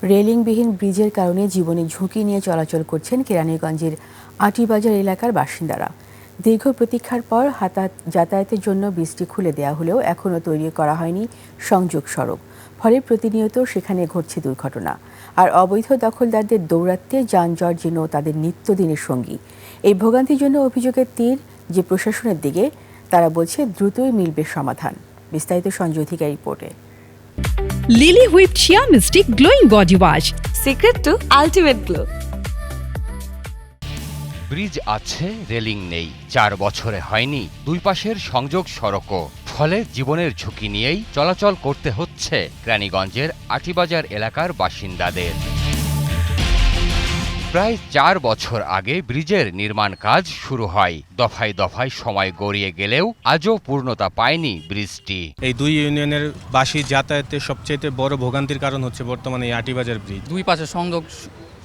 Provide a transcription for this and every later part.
রেলিংবিহীন ব্রিজের কারণে জীবনে ঝুঁকি নিয়ে চলাচল করছেন কেরানীগঞ্জের আটিবাজার এলাকার বাসিন্দারা। দীর্ঘ প্রতীক্ষার পর যাতায়াতের জন্য ব্রিজটি খুলে দেওয়া হলেও এখনও তৈরি করা হয়নি সংযোগ সড়ক। ফলে প্রতিনিয়ত সেখানে ঘটছে দুর্ঘটনা। আর অবৈধ দখলদারদের দৌরাত্ম্যে যানজট যেন তাদের নিত্যদিনের সঙ্গী। এই ভোগান্তির জন্য অভিযোগের তীর যে প্রশাসনের দিকে, তারা বলছে দ্রুতই মিলবে সমাধান। বিস্তারিত সঞ্জয় অধিকারী রিপোর্টে। Lily whip shea mystic glowing body wash, secret to ultimate glow. Bridge আছে, রেলিং নেই, 4 বছরে হয়নি দুই পাশের সংযোগ সড়কও। ফলে জীবনের ঝুঁকি নিয়েই চলাচল করতে হচ্ছে কেরানীগঞ্জের আটিবাজার এলাকার বাসিন্দাদের। প্রায় 4 বছর আগে ব্রিজের নির্মাণ কাজ শুরু হয়। দফায় দফায় সময় গড়িয়ে গেলেও আজও পূর্ণতা পায়নি ব্রিজটি। এই দুই ইউনিয়নের বাসী যাতায়াতের সবচেয়ে বড় ভোগান্তির কারণ হচ্ছে বর্তমানে এই আটিবাজার ব্রিজ। দুই পাশে সংযোগ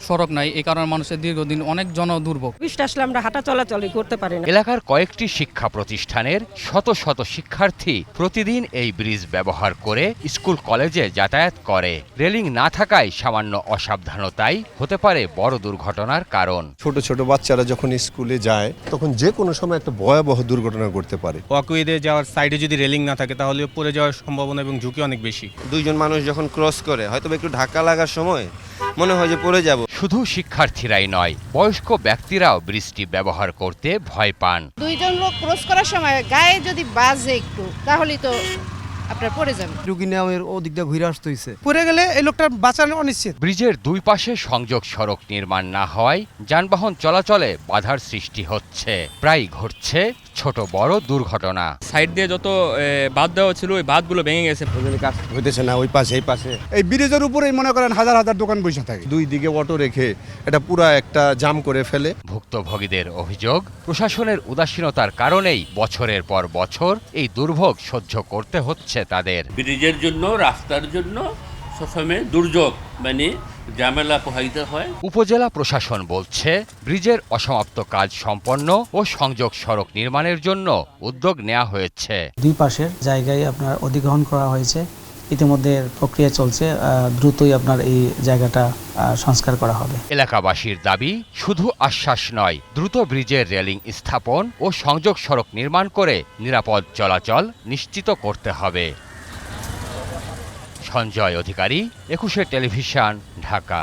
সড়ক নাই, এই কারণে মানুষের দীর্ঘদিন অনেক দুর্ভোগ। ব্রিজটা আসলে আমরা হাঁটা চলাচলই করতে পারি না। এলাকার কয়েকটি শিক্ষা প্রতিষ্ঠানের শত শত শিক্ষার্থী প্রতিদিন এই ব্রিজ ব্যবহার করে স্কুল কলেজে যাতায়াত করে। রেলিং না থাকায় সামান্য অসাবধানতাই হতে পারে বড় দুর্ঘটনার কারণ। ছোট ছোট বাচ্চারা যখন স্কুলে যায় তখন যে কোনো সময় একটা ভয়াবহ দুর্ঘটনা ঘটতে পারে। ওয়াকওয়ে যাওয়ার সাইডে যদি রেলিং না থাকে তাহলে পড়ে যাওয়ার সম্ভাবনা এবং ঝুঁকি অনেক বেশি। দুইজন মানুষ যখন ক্রস করে হয়তো একটু ধাক্কা লাগার সময় মনে হয় যে পড়ে যাব। শুধু শিক্ষার্থীরাই নয়, বয়স্ক ব্যক্তিরাও ব্রিজটি ব্যবহার করতে ভয় পান। দুইজন লোক ক্রস করার সময় গায়ে যদি বাজে একটু, তাহলেই তো আপনার পড়ে যাবে। রুগী নেওয়ার ওদিক দিয়ে ঘুরে আসতে হইছে, পড়ে গেলে এই লোকটা বাঁচানো অনিশ্চিত। ব্রিজের দুই পাশে সংযোগ সড়ক নির্মাণ না হওয়ায় যানবাহন চলাচলে বাধার সৃষ্টি হচ্ছে। প্রায় ঘটছে ছোট বড় দুর্ঘটনা। সাইড দিয়ে যত বাঁধ দেওয়া ছিল ওই বাঁধগুলো ভেঙে গেছে। কাজ হইতেছে না, ওই পাশে এই পাশে। এই ব্রিজের উপরেই মনে করেন হাজার হাজার দোকান বসে থাকে। দুই দিকে অটো রেখে এটা পুরা একটা জাম করে ফেলে। ভুক্তভোগীদের অভিযোগ, প্রশাসনের উদাসীনতার কারণেই বছরের পর বছর এই দুর্ভোগ সহ্য করতে হচ্ছে তাদের। ব্রিজের জন্য, রাস্তার জন্য সবসময় দুর্যোগ ঝামেলা পোহাইতে হয়। উপজেলা প্রশাসন বলছে ব্রিজের অসমাপ্ত কাজ সম্পন্ন ও সংযোগ সড়ক নির্মাণের জন্য উদ্যোগ নেওয়া হয়েছে। দুই পাশের জায়গায় আপনার অধিগ্রহণ করা হয়েছে, ইতিমধ্যে প্রক্রিয়া চলছে, দ্রুতই আপনার এই জায়গাটা সংস্কার করা হবে। এলাকাবাসীর দাবি শুধু আশ্বাস নয়, দ্রুত ব্রিজের রেলিং স্থাপন ও সংযোগ সড়ক নির্মাণ করে নিরাপদ চলাচল নিশ্চিত করতে হবে। সঞ্জয় অধিকারী, 21 টেলিভিশন, ঢাকা।